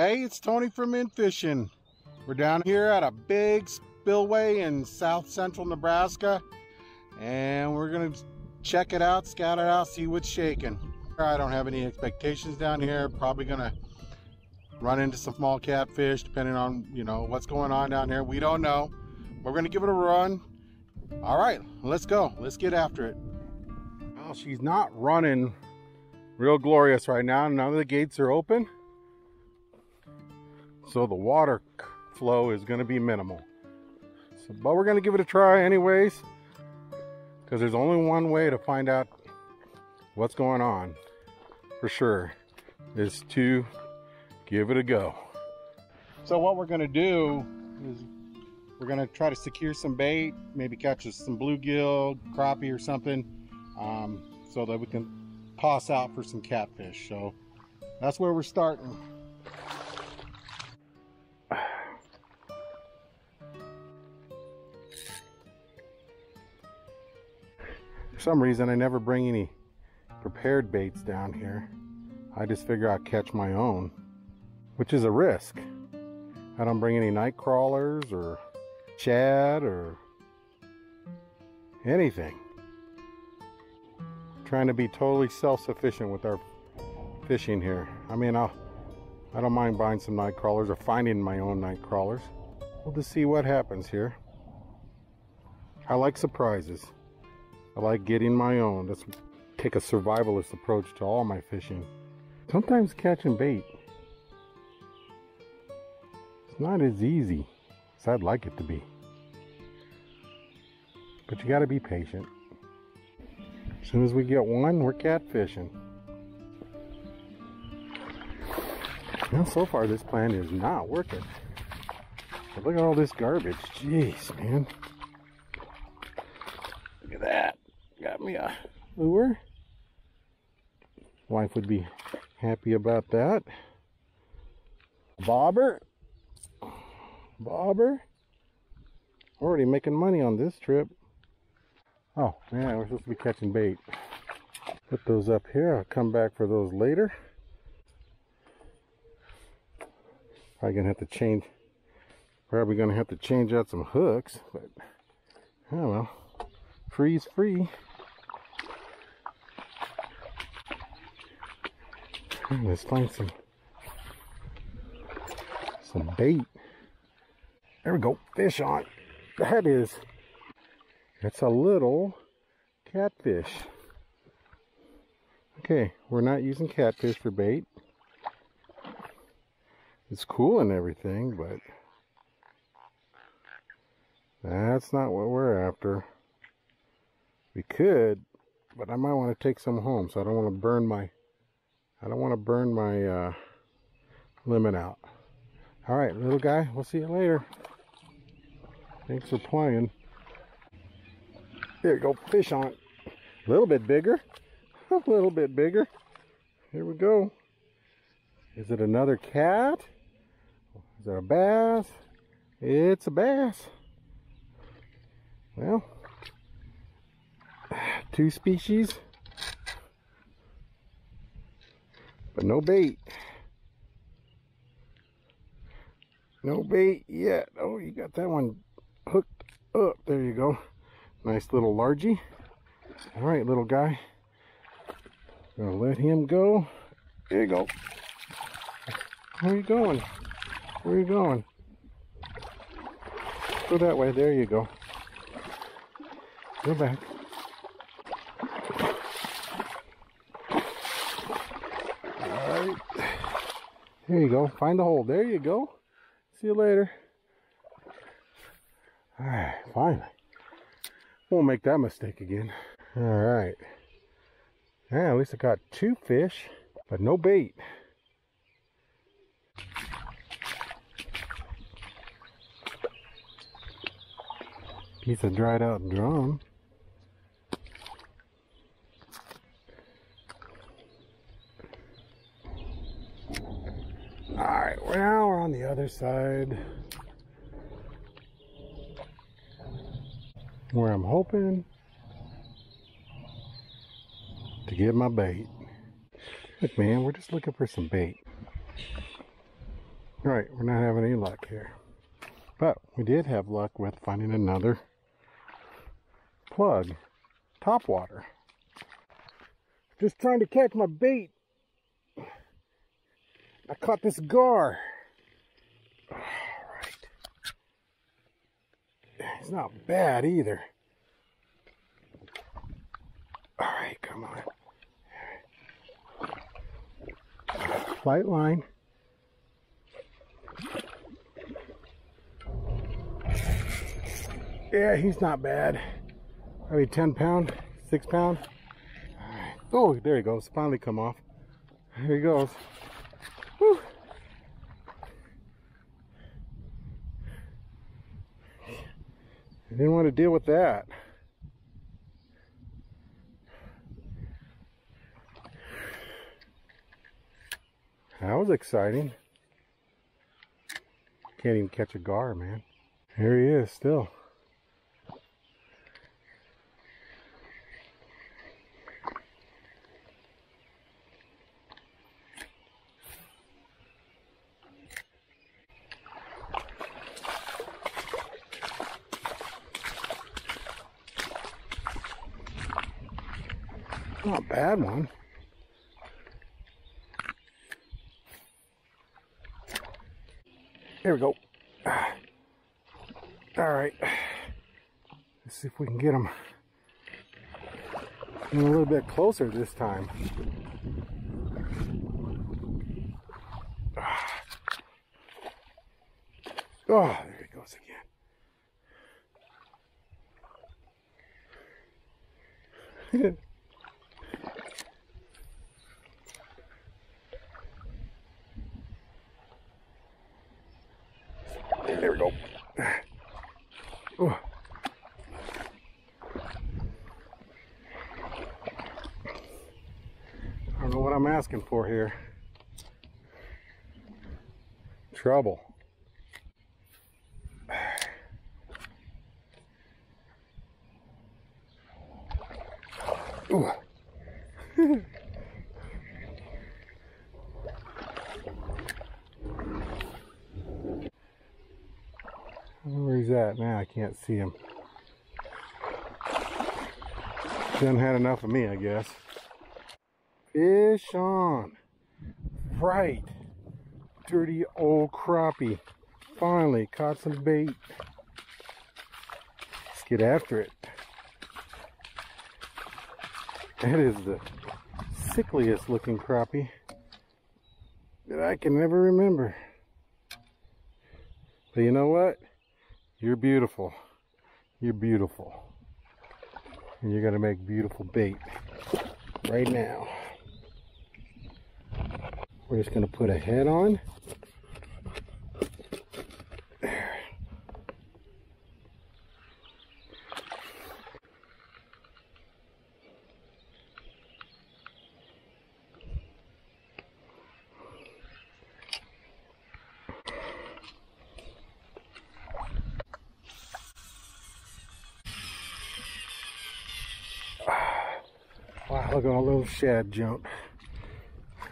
Hey, it's Tony from nFISHn. We're down here at a big spillway in south central Nebraska, and we're gonna check it out, scout it out, see what's shaking. I don't have any expectations down here. Probably gonna run into some small catfish depending on, what's going on down here. We don't know. We're gonna give it a run. All right, let's go. Let's get after it. Well, she's not running real glorious right now. None of the gates are open, so the water flow is going to be minimal. But we're going to give it a try anyways, because there's only one way to find out what's going on for sure, is to give it a go. So what we're going to do is we're going to try to secure some bait, maybe catch some bluegill, crappie or something, so that we can toss out for some catfish. So that's where we're starting. For some reason, I never bring any prepared baits down here. I just figure I'd catch my own, which is a risk. I don't bring any night crawlers or shad or anything. Trying to be totally self-sufficient with our fishing here. I mean, I don't mind buying some night crawlers or finding my own night crawlers. We'll just see what happens here. I like surprises. I like getting my own. Let's take a survivalist approach to all my fishing. Sometimes catching bait, it's not as easy as I'd like it to be. But you gotta be patient. As soon as we get one, we're catfishing. Now, so far this plan is not working. But look at all this garbage. Jeez, man. Look at that. Got me a lure. Wife would be happy about that. Bobber. Already making money on this trip. Oh, yeah, we're supposed to be catching bait. Put those up here. I'll come back for those later. Probably gonna have to change out some hooks, but oh well. Free's free. Let's find some bait. There we go. Fish on. It's a little catfish. Okay, we're not using catfish for bait. It's cool and everything, but that's not what we're after. We could, but I might want to take some home, so I don't want to burn my limit out. All right, little guy, we'll see you later. Thanks for playing. There you go, fish on. A little bit bigger. A little bit bigger. Here we go. Is it another cat? Is it a bass? It's a bass. Well, two species, but no bait. No bait yet. Oh, you got that one hooked up. There you go. Nice little largie. All right, little guy. Gonna let him go. There you go. Where are you going? Where are you going? Go that way. There you go. Go back. Alright. There you go. Find the hole. There you go. See you later. Alright, finally. Won't make that mistake again. Alright. Yeah, at least I got two fish, but no bait. Piece of dried out drum. Alright, well, now we're on the other side, where I'm hoping to get my bait. Look, man, we're just looking for some bait. Right, we're not having any luck here. But we did have luck with finding another plug, topwater. Just trying to catch my bait. I caught this gar. All right. It's not bad either. All right, come on. Light line. Yeah, he's not bad. Probably 10 pound, 6 pound. All right. Oh, there he goes. Finally come off. There he goes. Whew. I didn't want to deal with that. That was exciting. Can't even catch a gar, man. Here he is still. Not a bad one. There we go. All right. Let's see if we can get him a little bit closer this time. Oh, there he goes again. There we go. Oh. I don't know what I'm asking for here. Trouble. Ooh. Where he's at now, I can't see him. Done had enough of me, I guess. Fish on. Right. Dirty old crappie. Finally caught some bait. Let's get after it. That is the sickliest looking crappie that I can ever remember. But you know what? You're beautiful. You're beautiful. And you're gonna make beautiful bait right now. We're just gonna put a head on. There. Wow, look at all those shad jump.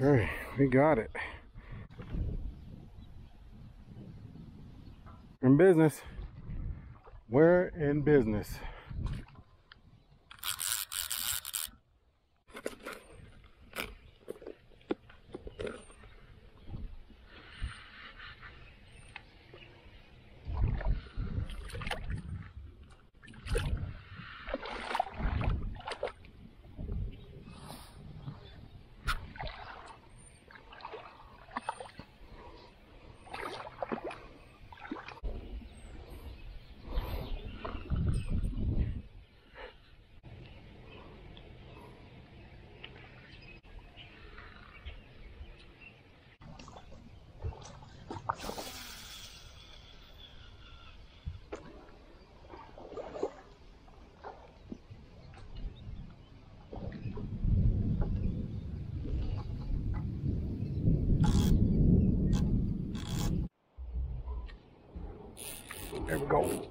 All right, we got it. We're in business. We're in business. There we go.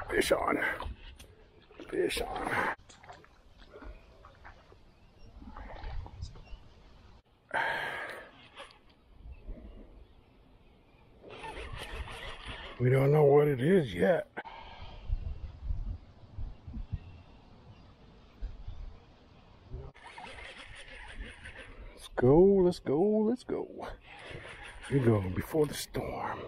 Fish on. Fish on. We don't know what it is yet. Let's go, let's go, let's go. Here we go, before the storm.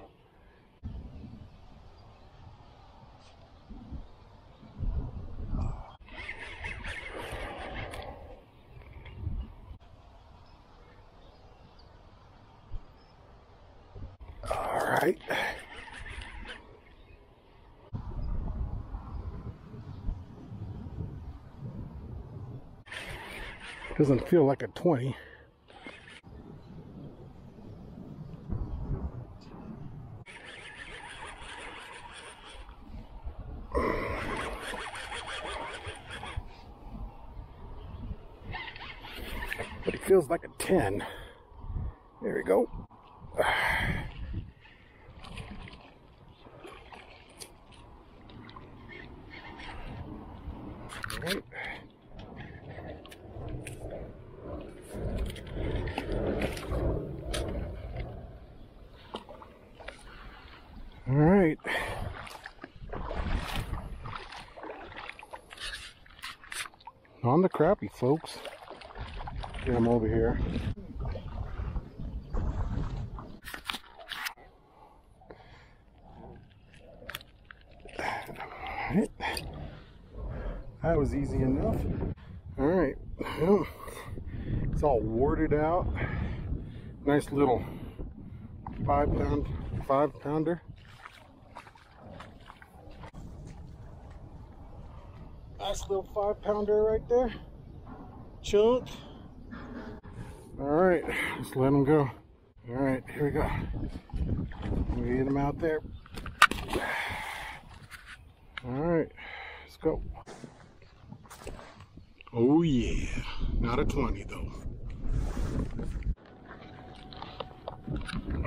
All right. Doesn't feel like a 20. But it feels like a 10. There we go. All right. All right. On the crappie, folks. Get them over here. All right. That was easy enough. All right. Well, it's all warded out. Nice little 5-pounder. Nice little 5-pounder right there. Chunk. All right, let's let him go. All right, here we go. We get him out there. All right, let's go. Oh yeah, not a 20 though.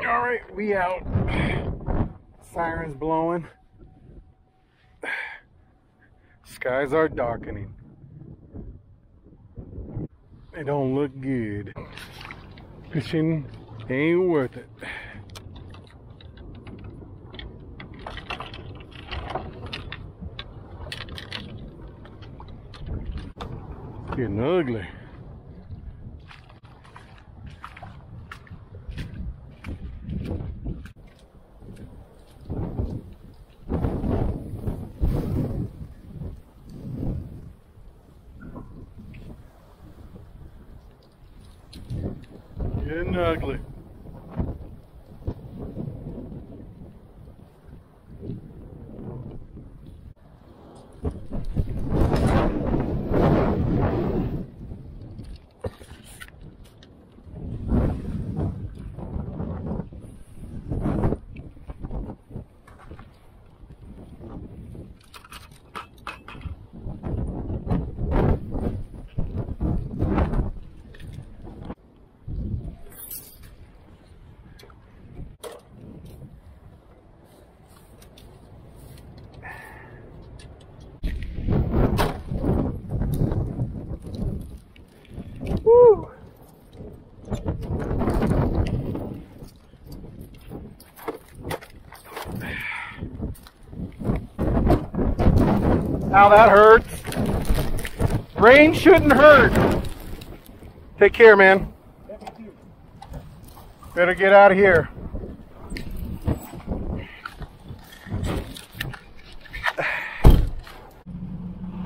All right, we out. Sirens blowing. Skies are darkening. They don't look good. Fishing ain't worth it. It's getting ugly. Getting ugly. Woo! Now that hurts. Rain shouldn't hurt. Take care, man. Better get out of here.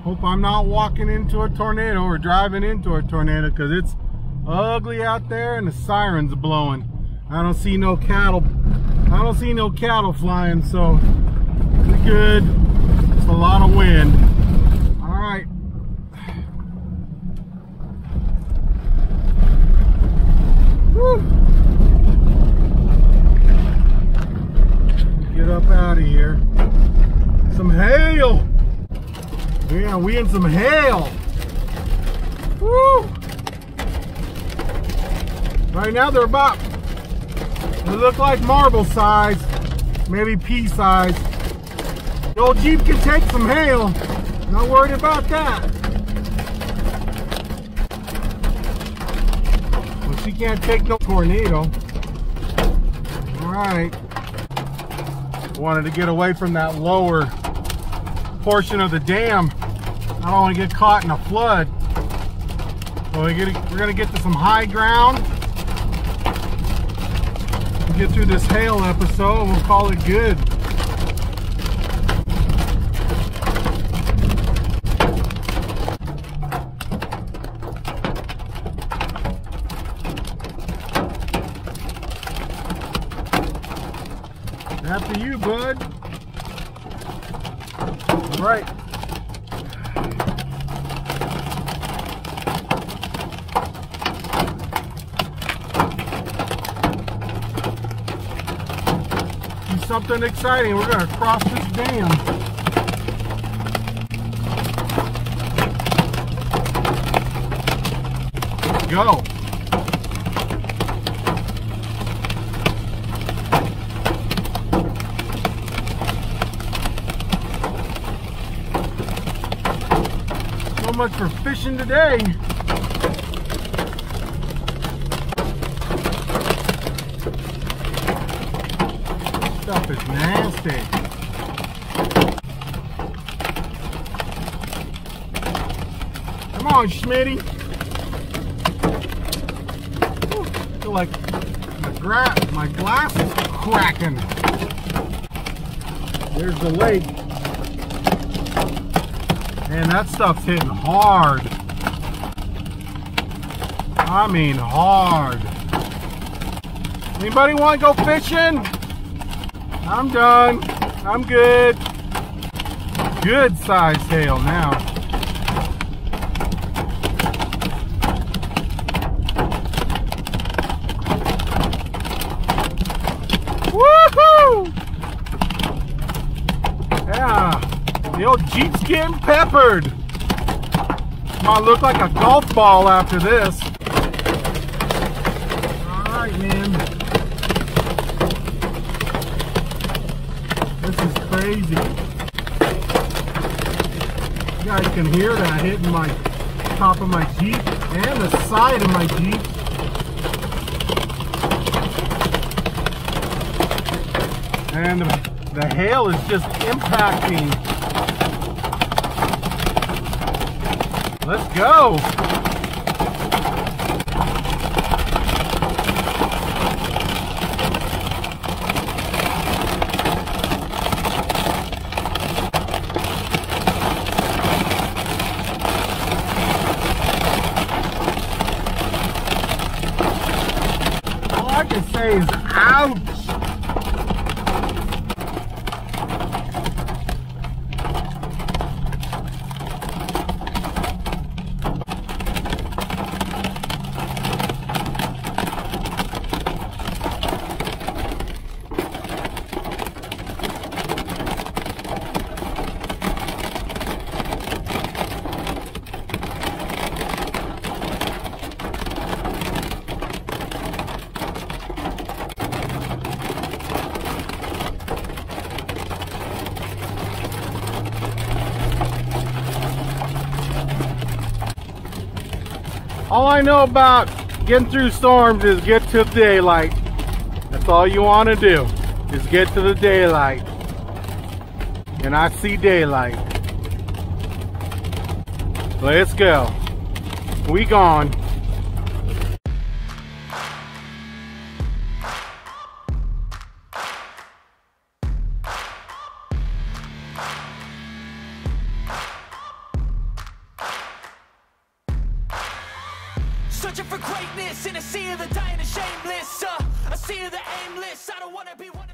Hope I'm not walking into a tornado or driving into a tornado, because it's ugly out there and the siren's blowing. I don't see no cattle. I don't see no cattle flying, so we're good. It's a lot of wind. All right. Woo. Get up out of here. Some hail. Yeah, we in some hail. Woo! Right now they're about, they look like marble size, maybe pea size. The old Jeep can take some hail. Not worried about that. Well, she can't take no tornado. Alright. Wanted to get away from that lower portion of the dam. I don't want to get caught in a flood. So we're going to get to some high ground. We'll get through this hail episode and we'll call it good. After you, bud. All right. Do something exciting. We're going to cross this dam. Let's go. So much for fishing today. Stuff is nasty. Come on, Schmitty. I feel like my glass is cracking. There's the lake. Man, that stuff's hitting hard. I mean hard. Anybody want to go fishing? I'm done. I'm good. Good sized hail now. Woohoo! Yeah. The old Jeep's getting peppered. Might look like a golf ball after this. Alright, man. This is crazy. You guys can hear that hitting my top of my Jeep and the side of my Jeep. And the hail is just impacting. Let's go. All I can say is ouch. All I know about getting through storms is get to daylight. That's all you want to do, is get to the daylight. And I see daylight. Let's go. We gone. Searching for greatness in a sea of the dying and shameless, a sea of the aimless. I don't want to be one.